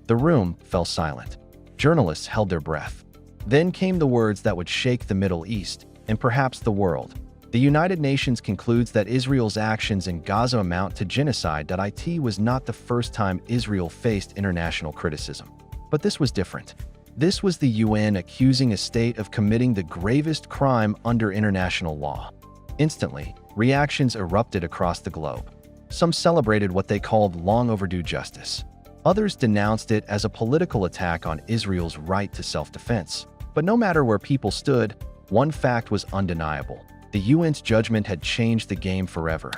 The room fell silent. Journalists held their breath. Then came the words that would shake the Middle East, and perhaps the world. The United Nations concludes that Israel's actions in Gaza amount to genocide. It was not the first time Israel faced international criticism. But this was different. This was the UN accusing a state of committing the gravest crime under international law. Instantly, reactions erupted across the globe. Some celebrated what they called long overdue justice. Others denounced it as a political attack on Israel's right to self-defense. But no matter where people stood, one fact was undeniable. The UN's judgment had changed the game forever.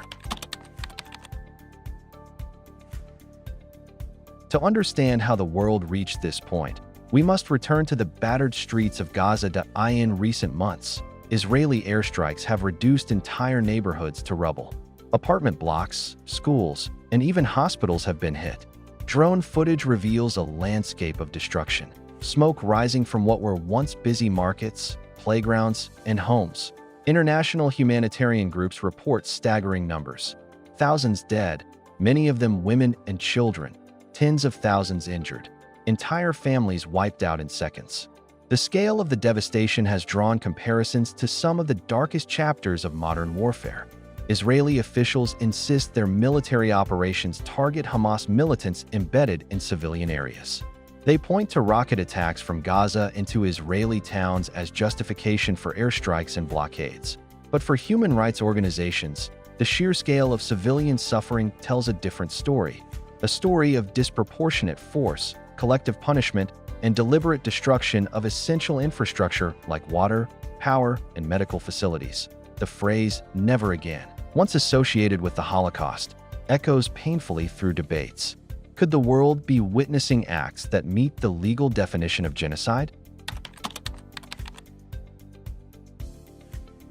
To understand how the world reached this point, we must return to the battered streets of Gaza. In recent months, Israeli airstrikes have reduced entire neighborhoods to rubble. Apartment blocks, schools, and even hospitals have been hit. Drone footage reveals a landscape of destruction, smoke rising from what were once busy markets, playgrounds, and homes. International humanitarian groups report staggering numbers. Thousands dead, many of them women and children, tens of thousands injured, entire families wiped out in seconds. The scale of the devastation has drawn comparisons to some of the darkest chapters of modern warfare. Israeli officials insist their military operations target Hamas militants embedded in civilian areas. They point to rocket attacks from Gaza into Israeli towns as justification for airstrikes and blockades. But for human rights organizations, the sheer scale of civilian suffering tells a different story. A story of disproportionate force, collective punishment, and deliberate destruction of essential infrastructure like water, power, and medical facilities. The phrase, "never again," once associated with the Holocaust, echoes painfully through debates. Could the world be witnessing acts that meet the legal definition of genocide?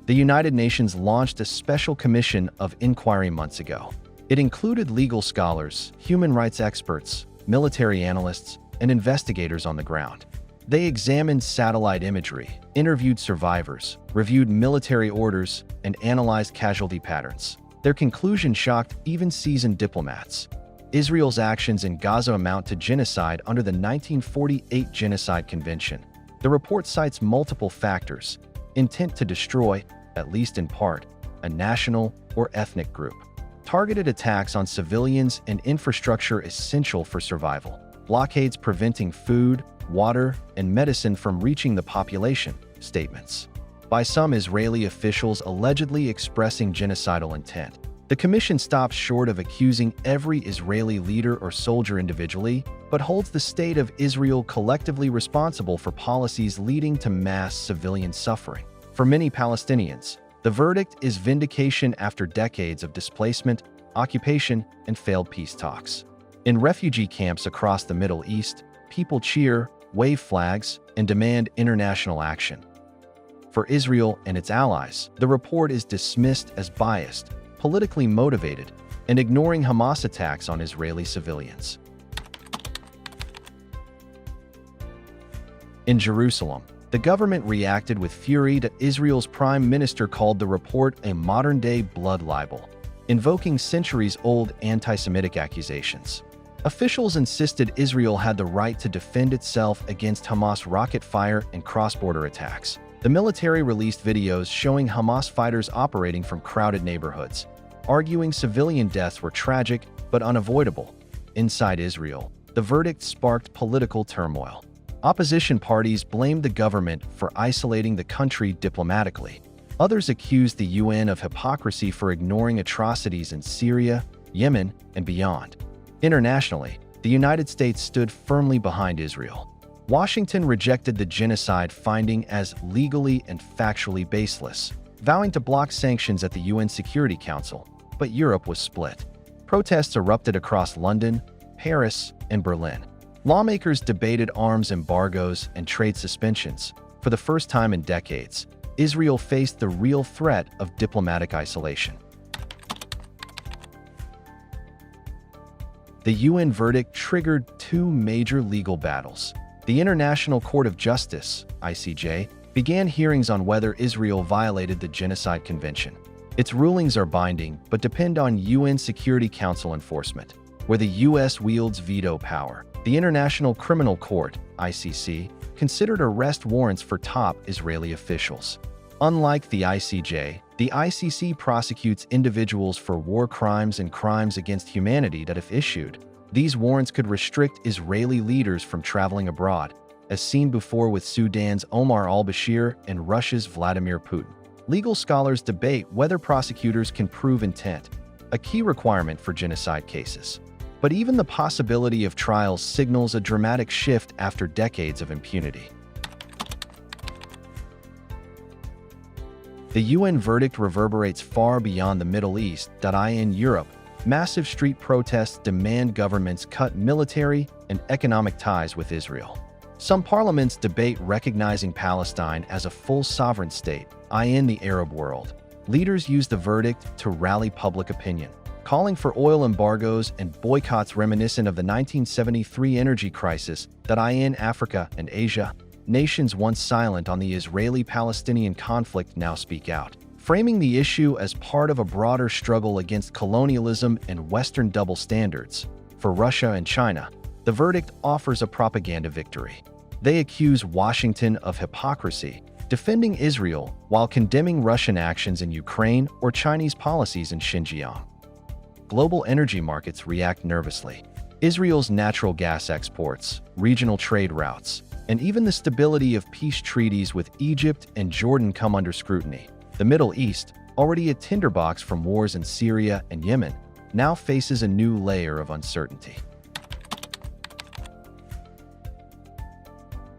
The United Nations launched a special commission of inquiry months ago. It included legal scholars, human rights experts, military analysts, and investigators on the ground. They examined satellite imagery, interviewed survivors, reviewed military orders, and analyzed casualty patterns. Their conclusion shocked even seasoned diplomats. Israel's actions in Gaza amount to genocide under the 1948 Genocide Convention. The report cites multiple factors: intent to destroy, at least in part, a national or ethnic group; targeted attacks on civilians and infrastructure essential for survival; blockades preventing food, water, and medicine from reaching the population; statements by some Israeli officials allegedly expressing genocidal intent. The commission stops short of accusing every Israeli leader or soldier individually, but holds the state of Israel collectively responsible for policies leading to mass civilian suffering. For many Palestinians, the verdict is vindication after decades of displacement, occupation, and failed peace talks. In refugee camps across the Middle East, people cheer, wave flags, and demand international action. For Israel and its allies, the report is dismissed as biased, politically motivated, and ignoring Hamas attacks on Israeli civilians. In Jerusalem, the government reacted with fury that Israel's prime minister called the report a modern-day blood libel, invoking centuries-old anti-Semitic accusations. Officials insisted Israel had the right to defend itself against Hamas rocket fire and cross-border attacks. The military released videos showing Hamas fighters operating from crowded neighborhoods, arguing civilian deaths were tragic but unavoidable. Inside Israel, the verdict sparked political turmoil. Opposition parties blamed the government for isolating the country diplomatically. Others accused the UN of hypocrisy for ignoring atrocities in Syria, Yemen, and beyond. Internationally, the United States stood firmly behind Israel. Washington rejected the genocide finding as legally and factually baseless, vowing to block sanctions at the UN Security Council, but Europe was split. Protests erupted across London, Paris, and Berlin. Lawmakers debated arms embargoes and trade suspensions. For the first time in decades, Israel faced the real threat of diplomatic isolation. The UN verdict triggered two major legal battles. The International Court of Justice, ICJ, began hearings on whether Israel violated the Genocide Convention. Its rulings are binding but depend on UN Security Council enforcement, where the US wields veto power. The International Criminal Court, ICC, considered arrest warrants for top Israeli officials. Unlike the ICJ, the ICC prosecutes individuals for war crimes and crimes against humanity that, if issued, these warrants could restrict Israeli leaders from traveling abroad, as seen before with Sudan's Omar al-Bashir and Russia's Vladimir Putin. Legal scholars debate whether prosecutors can prove intent, a key requirement for genocide cases. But even the possibility of trials signals a dramatic shift after decades of impunity. The UN verdict reverberates far beyond the Middle East. In Europe, massive street protests demand governments cut military and economic ties with Israel. Some parliaments debate recognizing Palestine as a full sovereign state. In the Arab world, leaders use the verdict to rally public opinion, calling for oil embargoes and boycotts reminiscent of the 1973 energy crisis. In Africa and Asia, nations once silent on the Israeli-Palestinian conflict now speak out, framing the issue as part of a broader struggle against colonialism and Western double standards. For Russia and China, the verdict offers a propaganda victory. They accuse Washington of hypocrisy, defending Israel while condemning Russian actions in Ukraine or Chinese policies in Xinjiang. Global energy markets react nervously. Israel's natural gas exports, regional trade routes, and even the stability of peace treaties with Egypt and Jordan come under scrutiny. The Middle East, already a tinderbox from wars in Syria and Yemen, now faces a new layer of uncertainty.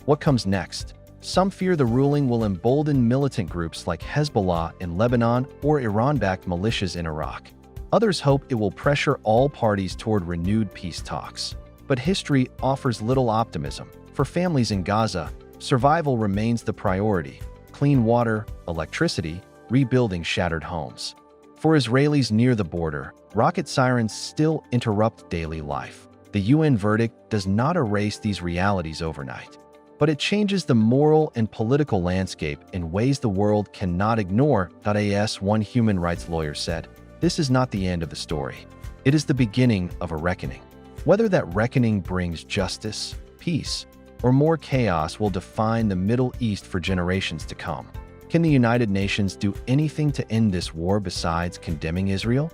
What comes next? Some fear the ruling will embolden militant groups like Hezbollah in Lebanon or Iran-backed militias in Iraq. Others hope it will pressure all parties toward renewed peace talks. But history offers little optimism. For families in Gaza, survival remains the priority: clean water, electricity, rebuilding shattered homes. For Israelis near the border, rocket sirens still interrupt daily life. The UN verdict does not erase these realities overnight, but it changes the moral and political landscape in ways the world cannot ignore. As one human rights lawyer said, "This is not the end of the story. It is the beginning of a reckoning." Whether that reckoning brings justice, peace, or more chaos will define the Middle East for generations to come. Can the United Nations do anything to end this war besides condemning Israel?